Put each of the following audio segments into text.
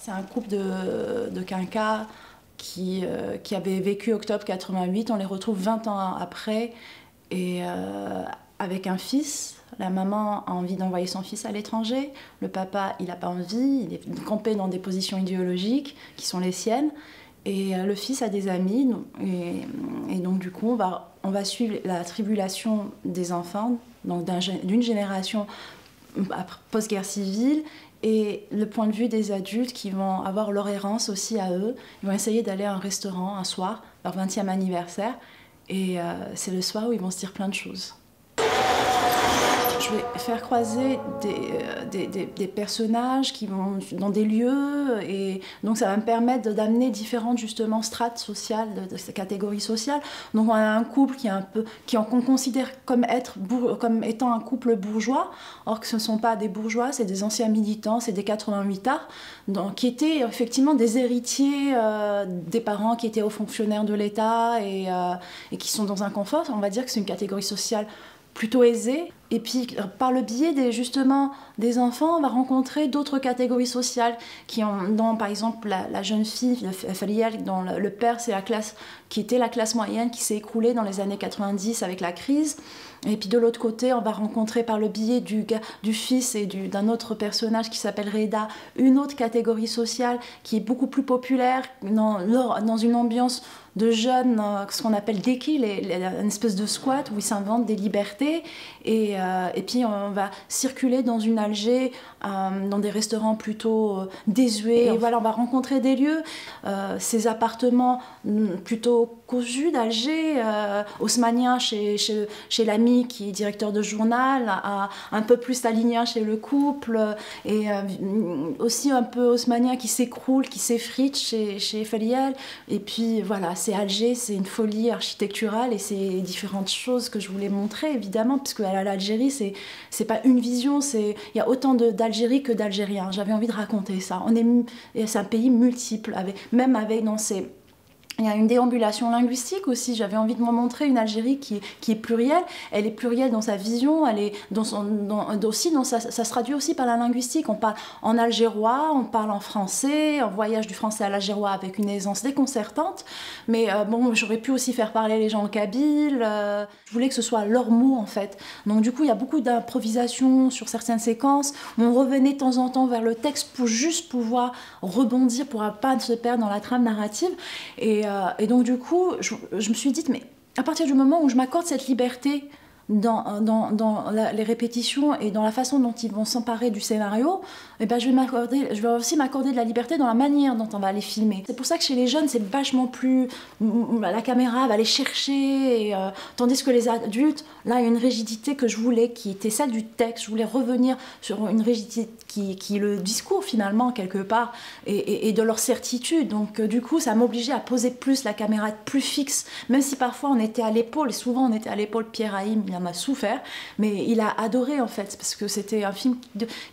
C'est un couple de quinquas qui avait vécu octobre 88. On les retrouve 20 ans après et avec un fils. La maman a envie d'envoyer son fils à l'étranger. Le papa, il n'a pas envie. Il est campé dans des positions idéologiques qui sont les siennes. Et le fils a des amis. Et donc, du coup, on va suivre la tribulation des enfants, d'une génération post-guerre civile, et le point de vue des adultes qui vont avoir leur errance aussi à eux. Ils vont essayer d'aller à un restaurant un soir, leur 20e anniversaire, et c'est le soir où ils vont se dire plein de choses. Je vais faire croiser des personnages qui vont dans des lieux, et donc ça va me permettre d'amener différentes justement strates sociales, de ces catégories sociales. Donc on a un couple qu'on considère comme étant un couple bourgeois, or que ce ne sont pas des bourgeois, c'est des anciens militants, c'est des 88ards, donc, qui étaient effectivement des héritiers des parents qui étaient hauts fonctionnaires de l'État et qui sont dans un confort. On va dire que c'est une catégorie sociale plutôt aisée. Et puis, par le biais justement des enfants, on va rencontrer d'autres catégories sociales dont, par exemple, la jeune fille, Faliel, dont le père, c'est qui était la classe moyenne qui s'est écroulée dans les années 90 avec la crise. Et puis de l'autre côté, on va rencontrer par le biais du fils et d'un autre personnage qui s'appelle Reda, une autre catégorie sociale qui est beaucoup plus populaire dans une ambiance de jeunes, ce qu'on appelle déki, une espèce de squat où ils s'inventent des libertés. Et puis on va circuler dans une Alger, dans des restaurants plutôt désuets. Et voilà, on va rencontrer des lieux, ces appartements plutôt cosus d'Alger, haussmannien chez l'ami qui est directeur de journal, un peu plus stalinien chez le couple, et aussi un peu haussmannien qui s'écroule, qui s'effrite chez Faliel. Et puis voilà, c'est Alger, c'est une folie architecturale, et c'est différentes choses que je voulais montrer évidemment, parce que l'Algérie, c'est pas une vision, il y a autant d'Algérie que d'Algériens. J'avais envie de raconter ça. C'est un pays multiple, même avec il y a une déambulation linguistique aussi. J'avais envie de me montrer une Algérie qui est plurielle. Elle est plurielle dans sa vision, ça se traduit aussi par la linguistique. On parle en algérois, on parle en français, on voyage du français à l'algérois avec une aisance déconcertante. Mais bon, j'aurais pu aussi faire parler les gens en kabyle. Je voulais que ce soit leurs mots en fait. Donc du coup, il y a beaucoup d'improvisation sur certaines séquences. On revenait de temps en temps vers le texte pour juste pouvoir rebondir, pour ne pas se perdre dans la trame narrative. Et donc du coup, je me suis dit, mais à partir du moment où je m'accorde cette liberté dans les répétitions et dans la façon dont ils vont s'emparer du scénario, eh ben je vais aussi m'accorder de la liberté dans la manière dont on va les filmer. C'est pour ça que chez les jeunes, c'est vachement plus... La caméra va les chercher, tandis que les adultes, là, il y a une rigidité que je voulais, qui était celle du texte. Je voulais revenir sur une rigidité qui est le discours, finalement, quelque part, et de leur certitude. Donc, du coup, ça m'obligeait à poser plus la caméra, être plus fixe, même si parfois on était à l'épaule, et souvent on était à l'épaule. Pierre Haïm, il en a souffert, mais il a adoré, en fait, parce que c'était un film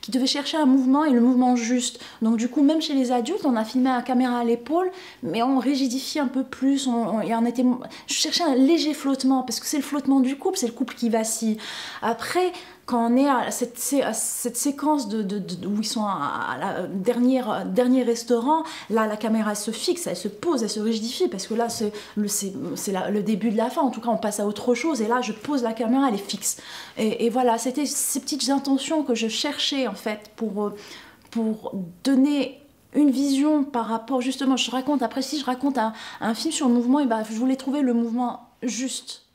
qui devait chercher un mouvement, et le mouvement juste. Donc du coup, même chez les adultes, on a filmé à caméra à l'épaule, mais on rigidifie un peu plus. Je cherchais un léger flottement, parce que c'est le flottement du couple, c'est le couple qui vacille. Après, quand on est à cette séquence où ils sont à la dernier restaurant, là la caméra se fixe, elle se pose, elle se rigidifie, parce que là c'est le début de la fin, en tout cas on passe à autre chose, et là je pose la caméra, elle est fixe. Et voilà, c'était ces petites intentions que je cherchais en fait pour donner une vision par rapport, justement, si je raconte un film sur le mouvement, et ben, je voulais trouver le mouvement juste.